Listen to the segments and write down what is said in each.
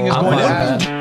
Ming is going to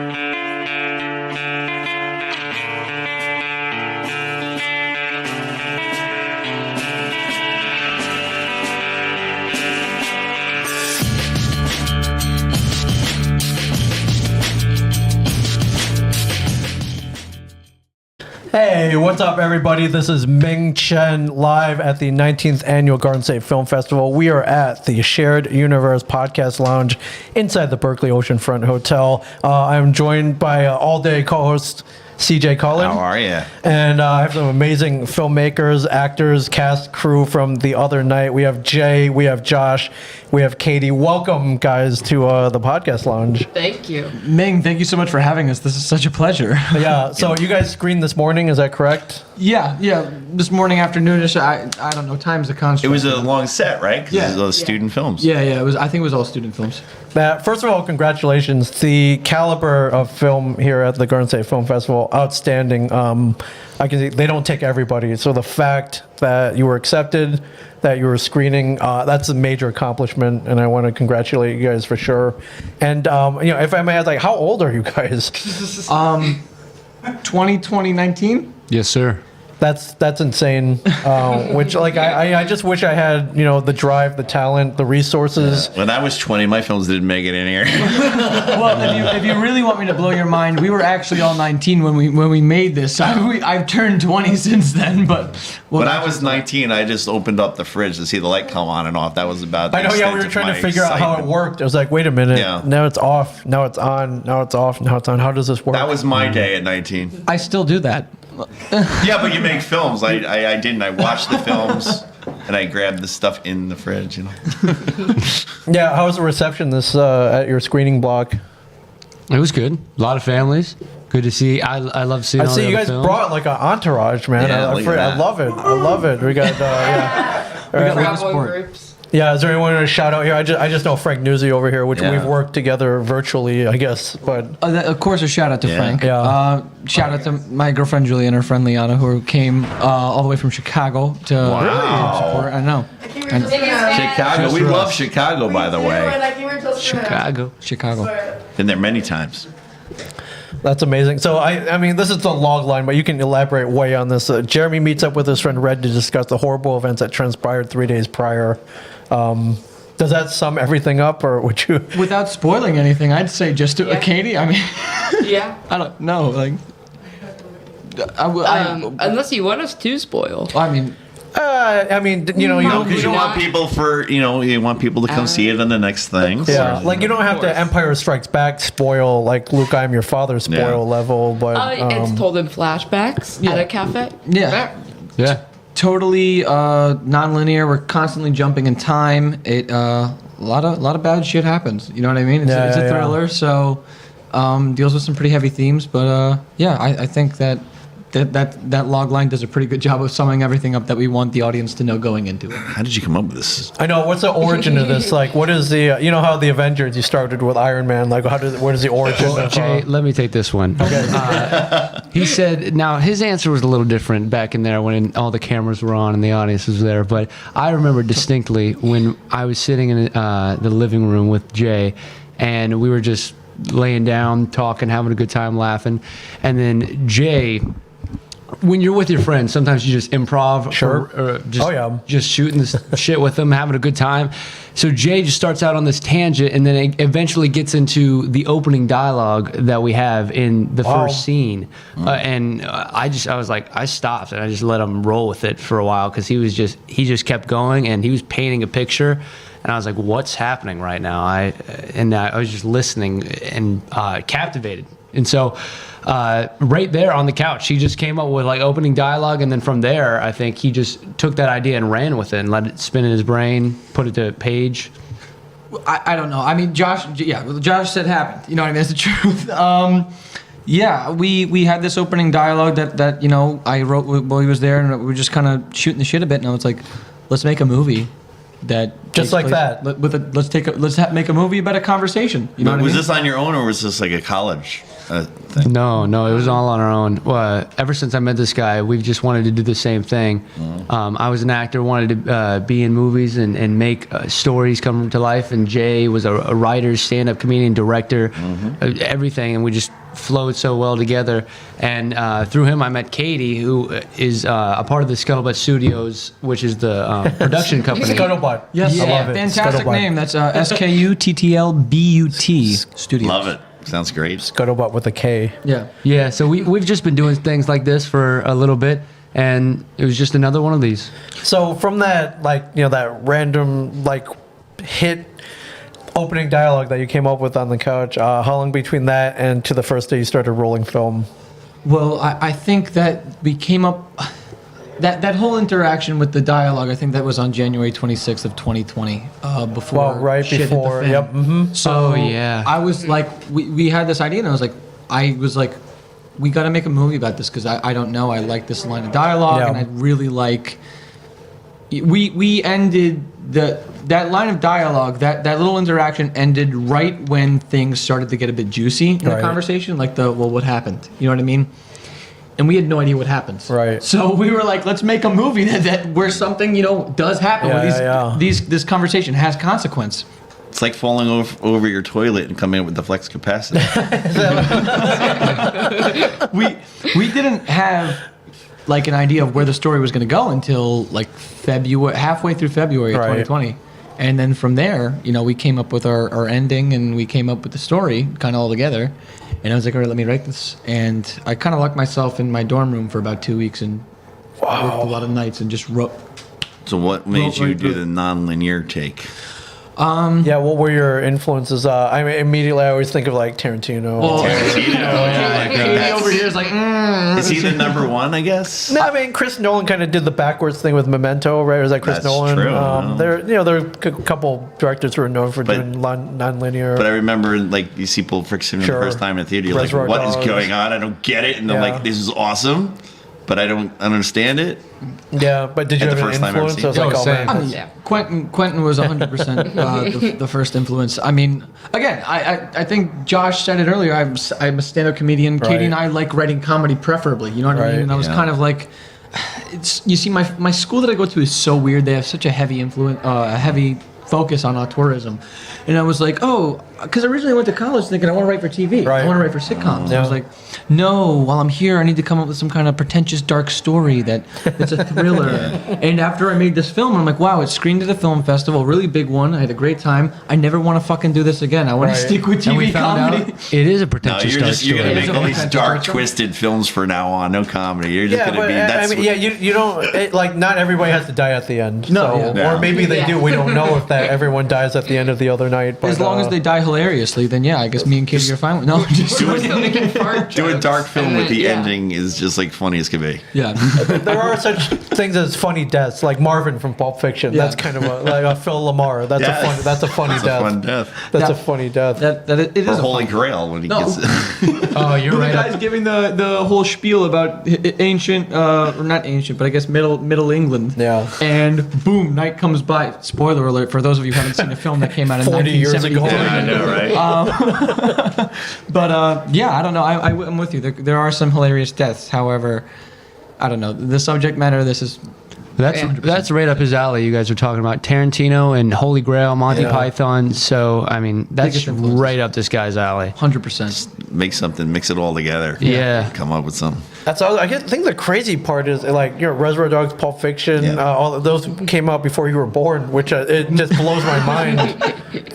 Hey, what's up, everybody? This is Ming Chen live at the 19th Annual Garden State Film Festival. We are at the Shared Universe Podcast Lounge inside the Berkeley Oceanfront Hotel. I'm joined by all-day co-host CJ Cullen. How are you? And I have some amazing filmmakers, actors, cast, crew from the other night. We have Jay, we have Josh, we have Katie. Welcome, guys, to the podcast lounge. Thank you. Ming, thank you so much for having us. This is such a pleasure. Yeah, so you guys screened this morning, is that correct? Yeah. This morning, afternoonish. I don't know. Time's a construct. It was a long set, right? 'Cause Yeah. it was those student films. Yeah. It was. I think it was all student films. First of all, congratulations. The caliber of film here at the Garden State Film Festival, outstanding. I can see they don't take everybody. So the fact that you were accepted, that you were screening, that's a major accomplishment, and I want to congratulate you guys for sure. And if I may ask, how old are you guys? 2019? Yes, sir. That's insane. Which I just wish I had the drive, the talent, the resources. When I was 20, my films didn't make it in here. Well, if you really want me to blow your mind, we were actually all 19 when we made this. I've turned 20 since then, but When I was 19, I just opened up the fridge to see the light come on and off. That was about. I know. Yeah, we were trying to figure out how it worked. It was like, wait a minute. Yeah. Now it's off. Now it's on. Now it's off. Now it's on. How does this work? That was my day at 19. I still do that. Yeah, but you make films. I didn't. I watched the films and I grabbed the stuff in the fridge. Yeah. How was the reception at your screening block? It was good. A lot of families. Good to see. I love seeing. I all see the you other guys films. brought like an entourage, man. Yeah, look at I that. love it. I love it. We got Cowboy groups. Yeah, is there anyone to shout out here? I just know Frank Newsy over here, which Yeah. we've worked together virtually, I guess. But Of course, a shout out to Yeah. Frank. Yeah. Shout out to my girlfriend Julie and her friend Liana, who came all the way from Chicago to support. I know. Chicago. We love Chicago, by the way. Chicago. Been there many times. that's amazing. So I mean, this is the log line, but you can elaborate way on this. Jeremy meets up with his friend Red to discuss the horrible events that transpired 3 days prior. Does that sum everything up, or would you? Without spoiling anything, I'd say just to Katie. I mean, Yeah. I don't know. Like, Unless you want us to spoil. I mean, I mean, you don't. Because you want people you want people to come see it on the next thing. Yeah, like you don't have to Empire Strikes Back spoil, like Luke, I am your father spoil level, but It's told in flashbacks at a cafe. Yeah. Yeah. totally non-linear. We're constantly jumping in time. It a lot of bad shit happens. You know what I mean? It's a thriller, so deals with some pretty heavy themes. But I think that log line does a pretty good job of summing everything up that we want the audience to know going into it. How did you come up with this? I know. What's the origin of this? Like, what is the? You know how the Avengers you started with Iron Man. Like, what is the origin of? Jay, let me take this one. Okay. He said, now his answer was a little different back in there when all the cameras were on and the audience was there. But I remember distinctly when I was sitting in the living room with Jay, and we were just laying down, talking, having a good time, laughing, and then Jay. When you're with your friends, sometimes you just improv or just shooting this shit with them, having a good time. So Jay just starts out on this tangent, and then it eventually gets into the opening dialogue that we have in the first scene. And I was like, I stopped and I just let him roll with it for a while because he just kept going and he was painting a picture. And I was like, what's happening right now? I was just listening and captivated. And so right there on the couch, he just came up with like opening dialogue. And then from there, I think he just took that idea and ran with it and let it spin in his brain, put it to page. I don't know. I mean, Josh said happened. You know what I mean? It's the truth. We had this opening dialogue that I wrote while he was there, and we were just kind of shooting the shit a bit. And I was like, let's make a movie that Just takes like place that. Make a movie about a conversation. You know what I was mean? this on your own, or was this like a college thing? No, it was all on our own. Ever since I met this guy, we've just wanted to do the same thing. I was an actor, wanted to be in movies and make stories come to life. And Jay was a writer, stand-up comedian, director, everything. And we just flowed so well together. And through him, I met Katie, who is a part of the Scuttlebutt Studios, which is the production company. Scuttlebutt. Yes, I love it. fantastic Scuttlebutt. name. That's SKUTTLBUT Studios. Love it. Sounds great. Scuttlebutt with a K. Yeah. Yeah, so we've just been doing things like this for a little bit, and it was just another one of these. So from that, that random, hit opening dialogue that you came up with on the couch, how long between that and to the first day you started rolling film? Well, I think that we came up. That whole interaction with the dialogue, I think that was on January 26th of 2020. Before right shit hit the before, fan. yep. Mm-hmm. So Oh, yeah. I was like, we had this idea, and I was like, we got to make a movie about this because I don't know. I like this line of dialogue, Yeah. and I really like. We ended that line of dialogue, that little interaction ended right when things started to get a bit juicy in the Right. conversation, like what happened? You know what I mean? And we had no idea what happens. Right. So we were like, let's make a movie that where something does happen. Yeah, where this conversation has consequence. It's like falling over your toilet and coming up with the flex capacitor. We didn't have like an idea of where the story was going to go until like halfway through February of Right. 2020. And then from there, we came up with our ending and we came up with the story kind of all together. And I was like, all right, let me write this. And I kind of locked myself in my dorm room for about 2 weeks and worked a lot of nights and just wrote. So what made you right do through. the non-linear take? Yeah, what were your influences? I mean, immediately I always think of Tarantino. Katie over here is like, Is he the number one, I guess? No, I mean Chris Nolan kind of did the backwards thing with Memento, right? Or is that Chris That's Nolan? true, no. There are a couple directors who are known for doing non-linear. But I remember, you see Pulp Fiction Sure. the first time in the theater, you're Reservoir like, what is Dogs. going on? I don't get it. And they're Yeah. like, this is awesome, but I don't understand it. Yeah, but did you At have the an first time I ever influence? seen I was it. like, Oh, oh same. man, Yeah. Quentin was 100% the first influence. I mean, again, I think Josh said it earlier. I'm a stand-up comedian. Right. Katie and I like writing comedy preferably. You know what I Right. mean? And I was Yeah. kind of like, you see, my school that I go to is so weird. They have such a heavy a heavy focus on auteurism. And I was like, because originally I went to college thinking I want to write for TV. Right. I want to write for sitcoms. Yeah. I was like, no, while I'm here, I need to come up with some kind of pretentious, dark story that's a thriller. And after I made this film, I'm like, wow, it screened at a film festival, really big one. I had a great time. I never want to fucking do this again. I want Right. to stick with And we TV found comedy. out it is a No, pretentious you're dark just you're story. gonna It's make a all these potential dark, dark story. twisted films from now on. No comedy. You're just yeah, gonna but be. That's you don't not everybody has to die at the end. No, so, yeah. or maybe they Yeah. do. We don't know if that everyone dies at the end of the other night. But, As long as they die hilariously, then yeah, I guess me and Katie are fine with No, just Making fart do a jokes. dark film And with then- the yeah. ending is just funny as can be. yeah. there are such things as funny deaths, like Marvin from Pulp Fiction. Yeah. That's kind of like a Phil Lamar. That's Yes. a funny It's death. a fun death. That's That- a funny death. It is Or a Holy fun- Grail when he No. gets. Oh, you're The right. guy's giving the whole spiel about ancient, or not ancient, but I guess Middle England. Yeah. And boom, night comes by. Spoiler alert for those of you who haven't seen a film that came out in 40 years ago. 1973. Yeah, I know, right? But yeah, I don't know. I'm with you. There are some hilarious deaths. However, I don't know. The subject matter of this is That's right up his alley. You guys are talking about Tarantino and Holy Grail, Monty Yeah. Python. So I mean, that's Biggest influences. right up this guy's alley. 100%. Make something, mix it all together. Yeah. Come up with something. That's all. Think the crazy part is Reservoir Dogs, Pulp Fiction, Yeah. all of those came out before you were born, which it just blows my mind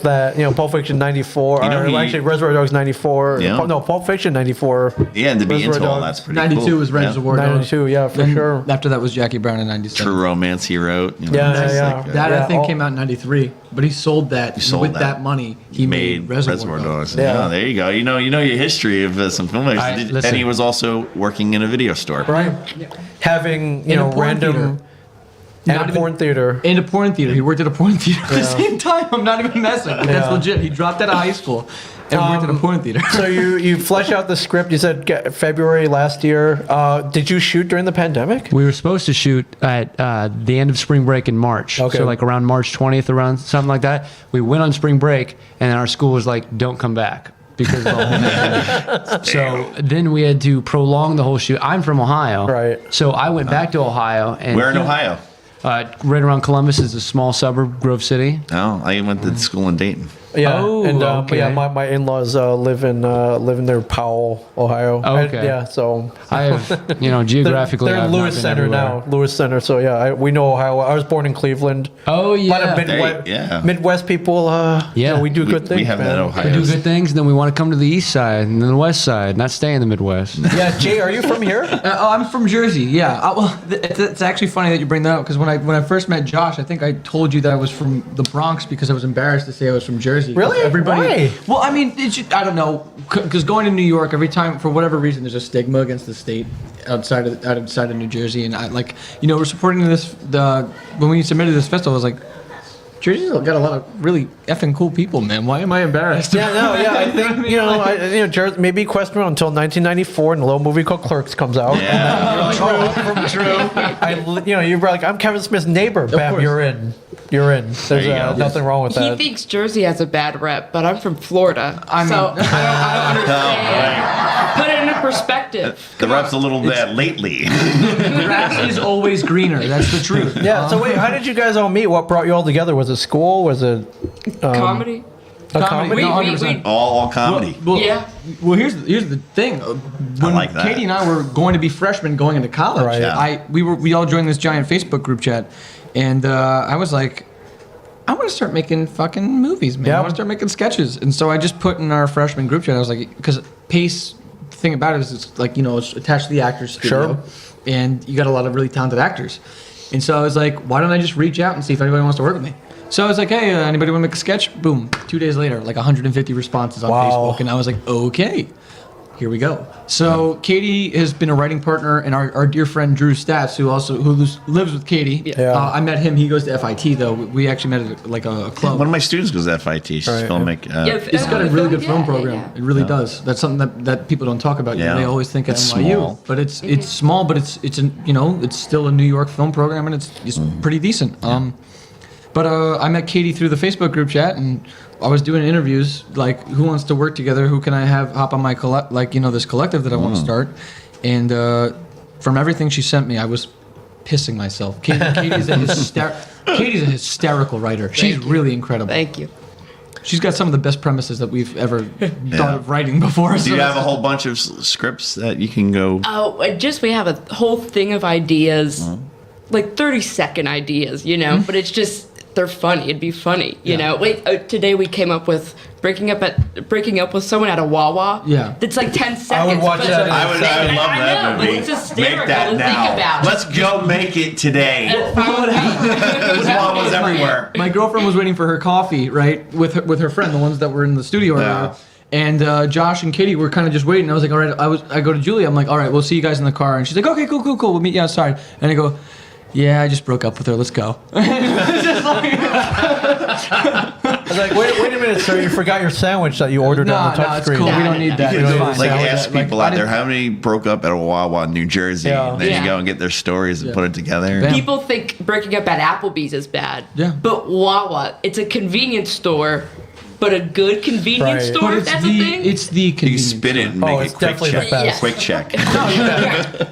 that Pulp Fiction 94, You know, or actually Reservoir Dogs 94. Yeah. No, Pulp Fiction 94. Yeah, and to be Reservoir into all Dogs. that's pretty 92 cool. was Reservoir Dogs. 92, yeah, for Then sure. After that was Jackie Brown in 97. True Romance he wrote. Yeah, it's yeah. like, That Yeah, I think all- came out in 93, but he sold that. sold with that. that money, he made Reservoir Dogs. Yeah. Yeah, there you go. You know your history of some filmmakers. Listen. And he was also working in a video store. Right. Having, In a porn random. theater. At Not a even- porn theater. In a porn theater. He worked at a porn theater at the same time. I'm not even messing. That's Yeah. legit. He dropped out of high school And we worked at a porn theater. So you flesh out the script. You said February last year. Did you shoot during the pandemic? We were supposed to shoot at the end of spring break in March. Okay. So like around March 20th, around something like that. We went on spring break, and our school was like, "Don't come back." Because of the whole pandemic. So then we had to prolong the whole shoot. I'm from Ohio. Right. So I went back to Ohio. And Where in Ohio? Right around Columbus is a small suburb, Grove City. Oh, I went to school in Dayton. Yeah. Oh, and okay. yeah, my in-laws live in near Powell, Ohio. Oh, okay. Yeah. So I have, geographically. they're I've in not Lewis been Center everywhere. now. Lewis Center. So yeah, we know Ohio. I was born in Cleveland. Oh A lot of yeah. Yeah. Midwest people. Yeah. we do good things. We have that in man. Ohio. We do good things, and then we want to come to the east side and then the west side, not stay in the Midwest. Yeah, Jay, are you from here? I'm from Jersey. Yeah. It's actually funny that you bring that up because when I first met Josh, I think I told you that I was from the Bronx because I was embarrassed to say I was from Jersey. 'Cause Really? Everybody. Why? Well, I mean, I don't know, because going to New York every time for whatever reason, there's a stigma against the state outside of New Jersey, and we're supporting when we submitted this festival, I was like, Jersey's got a lot of really effing cool people, man. Why am I embarrassed? Yeah, no, yeah. I think Jersey, maybe Quest until 1994, and a little movie called Clerks comes out. Yeah. True. You were like, I'm Kevin Smith's neighbor. Bam, course. you're in. You're in. There's you go. nothing wrong with He that. thinks Jersey has a bad rep, but I'm from Florida. I mean- so I don't understand. Oh, Put it into perspective. The rep's a little bad lately. Grass is always greener. That's the truth. Yeah. So wait, how did you guys all meet? What brought you all together? Was it school? Was it Comedy. a comedy? No, We- 100%. All comedy. Well, Yeah. Well, here's the thing. When like that. Katie and I were going to be freshmen going into college, Right. Yeah. we all joined this giant Facebook group chat, and I was like, I want to start making fucking movies, man. Yeah. I want to start making sketches, and so I just put in our freshman group chat. I was like, because Pace, the thing about it is it's like it's attached to the actors studio, Sure. and you got a lot of really talented actors, and so I was like, why don't I just reach out and see if anybody wants to work with me? So I was like, hey, anybody want to make a sketch? Boom. 2 days later, like 150 responses on Wow. Facebook. And I was like, okay, here we go. So Katie has been a writing partner, and our dear friend Drew Stats, who lives with Katie. Yeah. I met him. He goes to FIT, though. We actually met at a club. One of my students goes to FIT. She's Right. filmmaking. It's got a really good film Yeah, program. yeah. It really does. That's something that people don't talk about. Yeah. They always think of It's NYU, small. but it's small, but it's it's still a New York film program, and it's pretty decent. But I met Katie through the Facebook group chat, and I was doing interviews like, who wants to work together? Who can I have hop on my this collective that I want to start? And from everything she sent me, I was pissing myself. Katie's a hysterical writer. She's really incredible. Thank you. She's got some of the best premises that we've ever thought of writing before. Do you have a whole bunch of scripts that you can go? Oh, we have a whole thing of ideas, like 30-second ideas, but it's just, they're funny. It'd be funny, you know. Today we came up with breaking up with someone at a Wawa. Yeah. That's like 10 seconds. I would watch but that. it's- I would love I that know, but movie. it's hysterical Make that to now. think about. Let's go make it today. It's fine with me. There's Wawas everywhere. My girlfriend was waiting for her coffee, right, with her friend, the ones that were in the studio earlier. And Josh and Katie were kind of just waiting. I was like, all right. I go to Julia. I'm like, all right, we'll see you guys in the car. And she's like, okay, cool. We'll meet you outside. And I go, yeah, I just broke up with her. Let's go. I was like, wait a minute, sir. You forgot your sandwich that you ordered on the No, touch it's screen. cool. We don't need that. You It's can fine. like Yeah, ask like, people I out there didn't- how many broke up at a Wawa in New Jersey. Yeah. And then Yeah. you go and get their stories and put it together. Bam. People think breaking up at Applebee's is bad. Yeah. But Wawa, it's a convenience store, but a good convenience Right. store, But if that's a thing. it's the You can convenience. spin it and Oh, make it's it quick definitely the check. best. Quick check.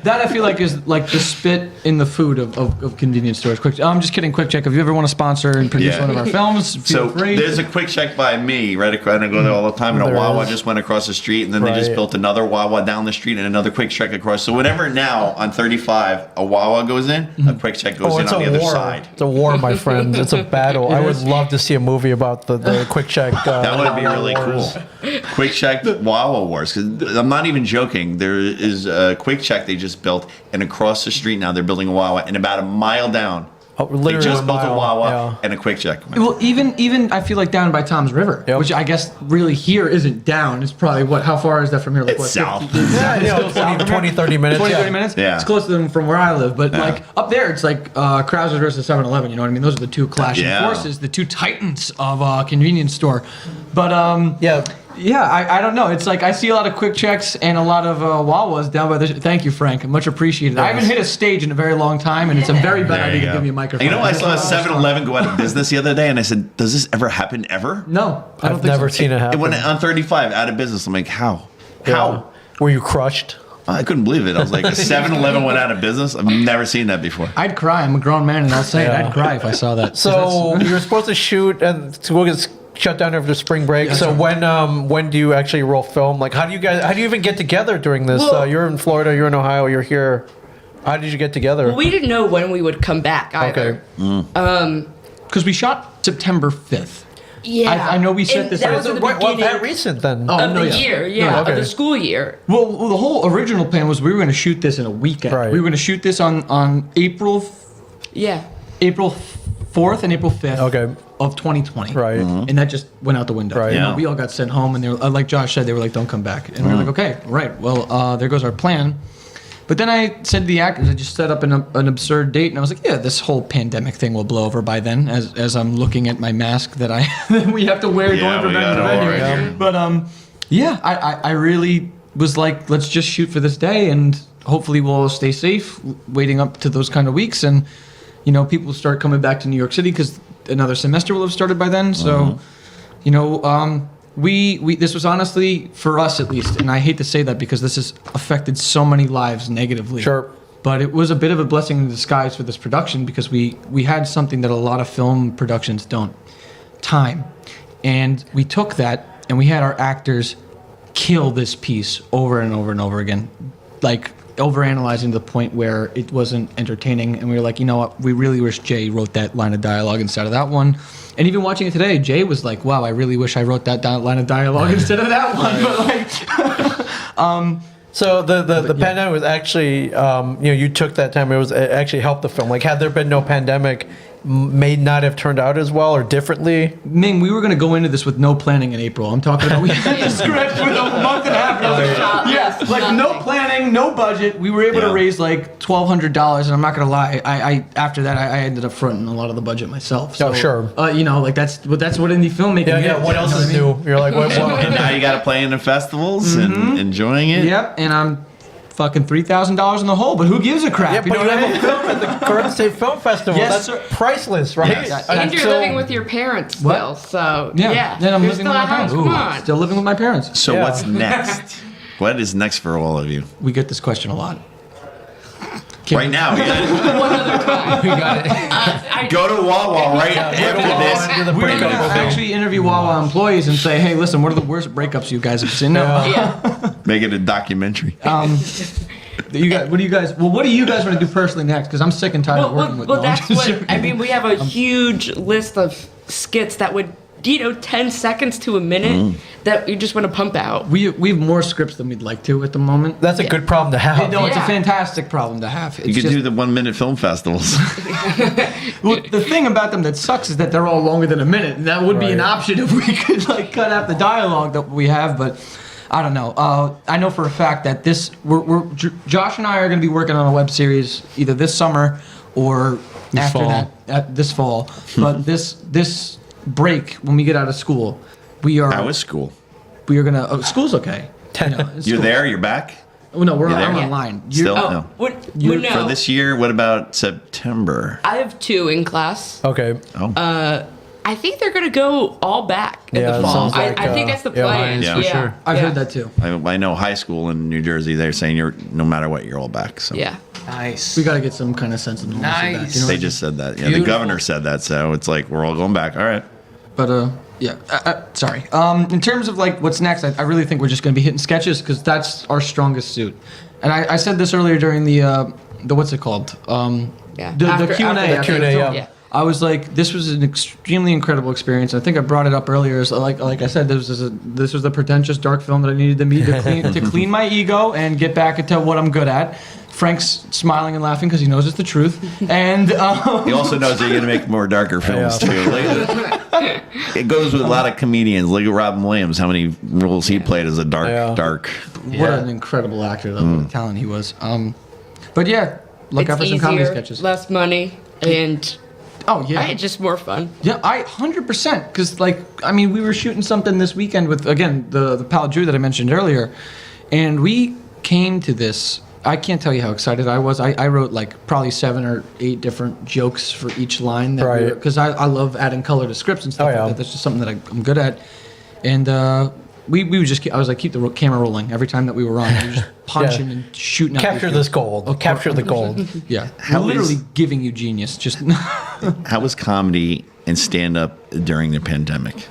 That I feel like is like the spit in the food of convenience stores. Quick, I'm just kidding. Quick Check. If you ever want to sponsor and produce Yeah. one of our films, feel So free. there's a quick check by me right across, and I go there all the time. And a There Wawa is. just went across the street, and then they just Right. built another Wawa down the street and another quick check across. So whenever now on 35 a Wawa goes in, a quick check goes Oh, in it's on the a other war. side. It's a war, my friends. It's a battle. I would love to see a movie about the quick check. That would be Wawa really wars. cool. Quick Check Wawa Wars. Because I'm not even joking. There is a Quick Check they just built, and across the street now they're building a Wawa, and about a mile down, Oh, they literally just built a mile, Wawa yeah. and a Quick Check. Well, even I feel like down by Tom's River, Yep. which I guess really here isn't down. It's probably how far is that from here? Like It's what, south. 50 Yeah, you know, 20, 30 minutes. 20, yeah. 30 minutes? Yeah. It's closer than from where I live. But Yeah. like up there, it's like Krauser's versus 7-Eleven. You know what I mean? Those are the two clashing Yeah. forces, the two titans of convenience store. But Yeah, Yeah, I don't know. It's like I see a lot of quick checks and a lot of Wawas down by the. Thank you, Frank. Much appreciated. I haven't hit a stage in a very long time, and it's a very bad There idea you to go. give me a microphone. You know, I saw a 7-Eleven go out of business the other day, and I said, "Does this ever happen ever?" No, I don't I've think never so. seen it It happen. went on 35 out of business. I'm like, how? How? Were you crushed? I couldn't believe it. I was like, a 7-Eleven went out of business. I've never seen that before. I'd cry. I'm a grown man, and I'll say it. I'd cry if I saw that. 'Cause So you were supposed to shoot and to go get shut down after spring break. Yeah, so sure. when do you actually roll film? Like how do you even get together during this? Well- You're in Florida, you're in Ohio, you're here. How did you get together? Well, we didn't know when we would come back either. Okay. Because we shot September 5th. Yeah, I know we said And this- That was Is at the What beginning that recent then? Oh, of no, the yeah. year, No, of okay. the school year. Well, the whole original plan was we were going to shoot this in a weekend. Right. We were going to shoot this on April Yeah. 4th and April 5th Okay. of 2020. Right. And that just went out the window. Right. You know, Yeah. we all got sent home, and they were like Josh said, they were like, "Don't come back." And we were like, "Okay, right. Well, there goes our plan." But then I said to the actors, I just set up an absurd date, and I was like, "Yeah, this whole pandemic thing will blow over by then." As I'm looking at my mask that that we have to wear Yeah, going from we venue to gotta venue. wear it. But yeah, I really was like, let's just shoot for this day, and hopefully we'll stay safe, waiting up to those kind of weeks, and you know, people start coming back to New York City because another semester will have started by then. So, you know, we this was honestly for us at least, and I hate to say that because this has affected so many lives negatively. Sure. But it was a bit of a blessing in disguise for this production because we had something that a lot of film productions don't: time. And we took that and we had our actors kill this piece over and over and over again, like overanalyzing to the point where it wasn't entertaining. And we were like, you know what? We really wish Jay wrote that line of dialogue instead of that one. And even watching it today, Jay was like, wow, I really wish I wrote that line of dialogue instead of that one. But like, So the pandemic was actually, you took that time. It actually helped the film. Like, had there been no pandemic, may not have turned out as well or differently. Ming, we were going to go into this with no planning in April. I'm talking about we had the script with a month and a half. And I was like, Yes, like no nothing. planning, no budget. We were able to Yeah. raise like $1,200, and I'm not going to lie. I after that I ended up fronting a lot of the budget myself. So, Oh, sure. You know, like that's what indie filmmaking is. Yeah. What you else know is I mean? new? You're like, what? And now you got to play in the festivals and enjoying it. Yep, and I'm fucking $3,000 in the hole, but who gives a crap? Yeah, but you know what I have mean? a film at the Garden State Film Festival. Yes, That's sir. priceless, right? Yes. And you're so- living with your parents What? still, so Yeah, then I'm you're living still with my at home. parents. Come on. Still living with my parents. So Yeah. what's next? What is next for all of you? We get this question a lot. Right now, you gotta One other time. We got it. I, go to Wawa right after this. the We're breakup gonna of- actually interview Wawa employees and say, "Hey, listen, what are the worst breakups you guys have seen?" No, yeah. Make it a documentary. you guys. What do you guys? Well, what do you guys want to do personally next? Because I'm sick and tired of working with. Well, no, I'm that's just what joking. I mean. We have a huge list of skits that would, 10 seconds to a minute that you just want to pump out. We have more scripts than we'd like to at the moment. That's a good problem to have. No, it's a Yeah. fantastic problem to have. It's You could just, do the 1-minute film festivals. well, the thing about them that sucks is that they're all longer than a minute, and that would be an Right. option if we could like cut out the dialogue that we have. But I don't know. I know for a fact that Josh and I are going to be working on a web series either this summer or after fall. that, this fall. But this break when we get out of school, we are How is school? we are gonna. School's okay. You know, it's You're cool. there? You're back? Oh, no, You're there? I'm Yeah. online. Still? Oh, No. no. For this year, what about September? I have 2 in class. Okay. Oh, I think they're gonna go all back in Yeah, the it fall. sounds like, I think that's the yeah, plan. mine is for sure. I've yeah. heard that too. I know high school in New Jersey, they're saying you're no matter what, you're all back. So Yeah. Nice. We got to get some kind of sense of normalcy back. Nice. You know? they just said that. Yeah, the Beautiful. governor said that. So it's like we're all going back. All right. But yeah. Sorry. In terms of like what's next, I really think we're just going to be hitting sketches because that's our strongest suit. And I said this earlier during the what's it called? Yeah. The After- Q&A. after the after the Q&A, film. yeah. I was like, this was an extremely incredible experience. I think I brought it up earlier. So like I said, this was the pretentious dark film that I needed to clean my ego and get back into what I'm good at. Frank's smiling and laughing because he knows it's the truth. And He also knows that you're going to make more darker films Yeah. too. It goes with a lot of comedians. Look at Robin Williams, how many roles he played as a dark. what an incredible actor, though, what a talent he was. But yeah, look out for some comedy easier, sketches. less money, and Oh yeah. It's just more fun. Yeah, I 100%. Because, like, I mean, we were shooting something this weekend with, again, the pal Drew that I mentioned earlier. And we came to this. I can't tell you how excited I was. I wrote, like, probably 7 or 8 different jokes for each line. Right. Because I love adding color to scripts and stuff like that. That's just something that I'm good at. And we would just, I was like, keep the camera rolling every time that we were on. We were just punching and shooting out. Capture these this gold. Capture the gold. Yeah. How Literally is- giving you genius. Just How was comedy and stand-up during the pandemic?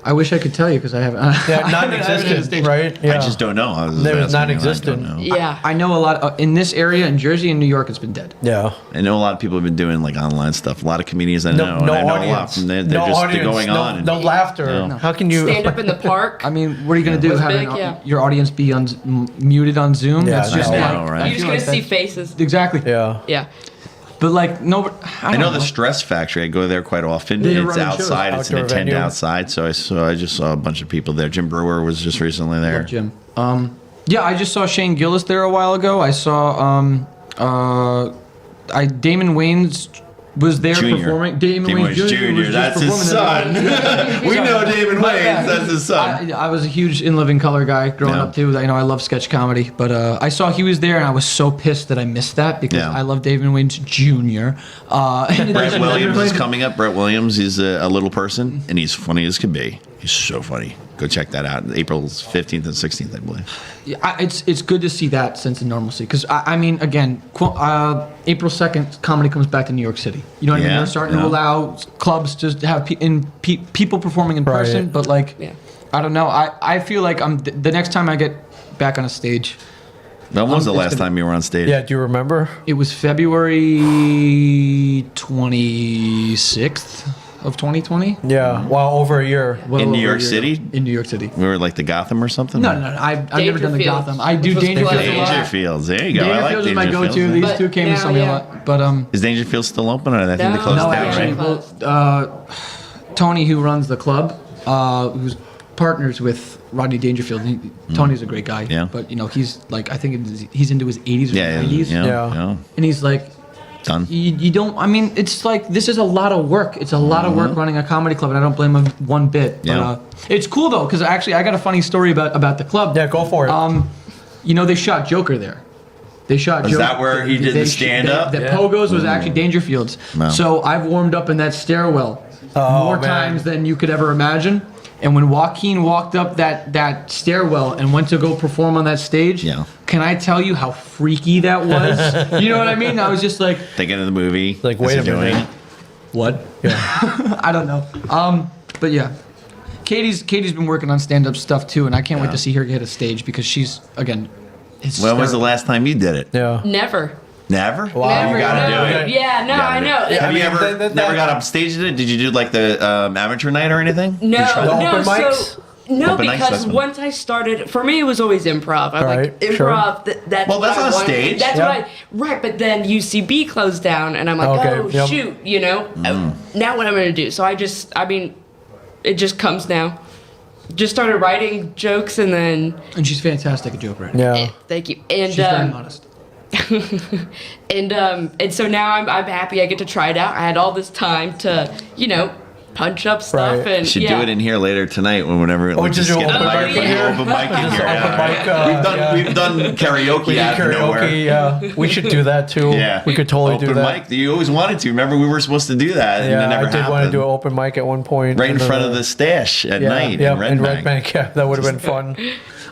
I wish I could tell you because I haven't. Yeah, non-existent, right? Yeah. I just don't know. I was There was asking you, and I non-existent. don't know. Yeah. I know a lot in this area in Jersey and New York. It's been dead. Yeah. I know a lot of people have been doing like online stuff. A lot of comedians I know. No and I know audience. a lot from they're no just audience. going no, on. no laughter. No. How can you Stand up in the park. I mean, what are you going to do? Was Have big, yeah. your audience be muted on Zoom? Yeah, That's just no. like, I know, right? I You're just feel gonna like see that- faces. Exactly. Yeah. Yeah. But like no, I know the Stress Factory. I go there quite often. They're It's running shows. outside. It's an Outdoor tent venue. outside. So I just saw a bunch of people there. Jim Brewer was just recently there. Jim. Yeah, I just saw Shane Gillis there a while ago. I saw Damon Wayans was there Junior. performing. Damon Wayans Jr. was just That's his performing son. We know Damon My Wayans. bad. That's his son. I was a huge In Living Color guy growing Yeah. up too. I know I love sketch comedy, but I saw he was there and I was so pissed that I missed that because Yeah. I love David Wayans Jr. Brett Williams is coming up. Brett Williams is a little person, and he's funny as can be. He's so funny. Go check that out. April 15th and 16th, I believe. Yeah, it's good to see that sense of normalcy because I mean again April 2nd comedy comes back to New York City. You know what I mean? Yeah, They're starting to yeah. allow clubs to have people performing in Right. person, but like Yeah. I don't know. I feel like the next time I get back on a stage, When was the it's last gonna- time you were on stage? Yeah, do you remember? it was February 26th of 2020. Yeah. Wow, over a year. Well In New over York a year City? ago. In New York City. We were like the Gotham or something? No. I've never done the Dangerfield, Gotham. I do which was Dangerfield close. a lot. Dangerfields. There you go. I like Dangerfield is my Dangerfields. go-to. These But two came to now, saw me a yeah. lot, but Is Dangerfield still open, or I think they No. closed no, down, actually, right? well, Tony, who runs the club, who's partners with Rodney Dangerfield. Tony's a great guy. Yeah. But he's like, I think he's into his 80s or Yeah, 90s. yeah, Yeah. yeah. And he's like, Done. you don't. I mean, it's like this is a lot of work. It's a lot of work running a comedy club, and I don't blame him one bit. But, Yeah. it's cool though, because actually, I got a funny story about the club. Yeah, go for it. They shot Joker there. They shot Was Joker. that where he did the stand-up? The Yeah. Pogos was actually Dangerfield's. Wow. So I've warmed up in that stairwell more man. times than you could ever imagine. And when Joaquin walked up that stairwell and went to go perform on that stage, Yeah. can I tell you how freaky that was? You know what I mean? I was just like, Thinking of the movie. Like, as wait a you're doing minute. it. what? Yeah. I don't know. But yeah. Katie's been working on stand-up stuff too, and I can't wait Yeah. to see her get a stage because she's, again, When was the hysterical. last time you did it? Yeah. Never. Never? Wow. Never. You gotta no. do it. Yeah, no, You gotta I do it. know. Yeah, Have I you mean, ever that- never got up stage at it? Did you do like the amateur night or anything? No, You tried? The no, open so mics? no, Open mics, because that's one. once I started, for me it was always improv. I like Right, sure. improv. That's Well, that's what I on wanted. stage. That's Yeah. what right. But then UCB closed down, and I'm like, Okay, oh yep. shoot, now what I'm gonna do? So it just comes now. Just started writing jokes, and then And she's fantastic at joke writing. Yeah. thank you. And She's very modest. and so now I'm happy I get to try it out. I had all this time to punch up stuff Right. and Should yeah. do it in here later tonight when whenever like, just just do get the open mic mic in in here. here? Open mic in here. Open mic, yeah. We've done karaoke We did out of nowhere. karaoke, yeah. We should do that too. Yeah, We could totally open do that. mic. You always wanted to. Remember, we were supposed to do that, and it Yeah, never I did happened. want to do an open mic at one point. right in and then, front of the stash at night Yeah, in Red in Bank. Red Bank. Yeah, that would have been fun.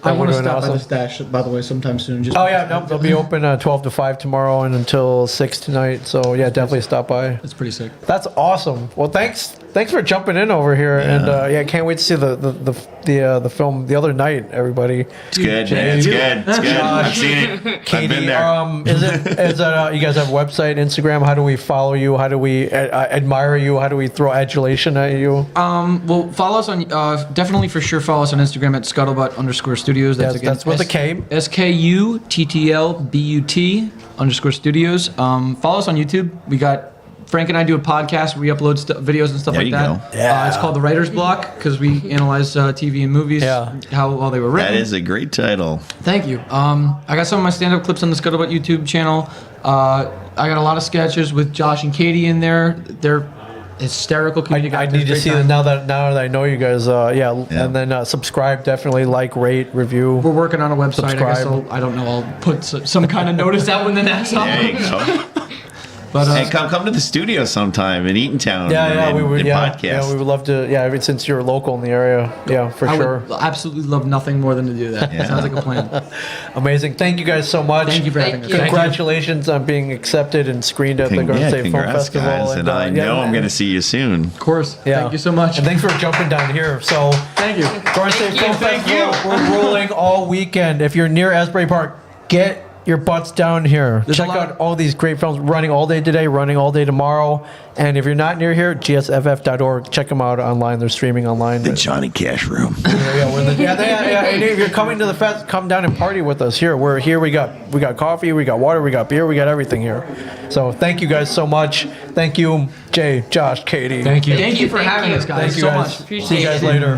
I That want to would've been stop by the awesome. stash, by the way, sometime soon. Just Oh yeah, nope. They'll be open 12 to 5 tomorrow and until 6 tonight. So yeah, definitely stop by. That's pretty sick. That's awesome. Well, thanks for jumping in over here, and yeah, can't wait to see the film the other night. Everybody, It's good. Man. It's good. It's good. I've seen it. I've been there. is you guys have a website, Instagram? How do we follow you? How do we admire you? How do we throw adulation at you? Well, follow us on definitely for sure. Follow us on Instagram at scuttlebutt_studios. That's with a K. SKUTTLBUT_studios. Follow us on YouTube. We got Frank and I do a podcast. We upload videos and stuff There like you that. go. Yeah. It's called The Writer's Block because we analyze TV and movies, Yeah. how well they were written. That is a great title. Thank you. I got some of my stand-up clips on the Scuttlebutt YouTube channel. I got a lot of sketches with Josh and Katie in there. They're hysterical comedic I actors, need to great see time. them now that I know you guys. And then subscribe, definitely like, rate, review. We're working on a website. Subscribe. I don't know. I'll put some kind of notice out when the next There album. you go. But Hey, come to the studio sometime in Eatontown. We would. and Yeah, podcast. we would love to. Yeah, since you're local in the area. Yeah, for I sure. would absolutely love nothing more than to do that. Yeah. Sounds like a plan. Amazing. Thank you guys so much. Thank you for having Thank us. you. Thank Congratulations on being accepted and screened at the Garden State Film congrats, Festival. guys. And I know I'm going to see you soon. Of course. Yeah. Thank you so much. And thanks for jumping down here. So, Thank you. Garden State you. Film Thank Festival, we're rolling all weekend. If you're near Asbury Park, get your butts down here. There's Check a lot out all these great films running all day today, running all day tomorrow. And if you're not near here, gsff.org. Check them out online. They're streaming online. The Johnny Cash Room. And if you're coming to the fest, come down and party with us here. We're here. We got coffee, we got water, we got beer, we got everything here. So thank you guys so much. Thank you, Jay, Josh, Katie. Thank you. Thank you for Thank having you. us, guys, Thank you so guys. much. See you guys later.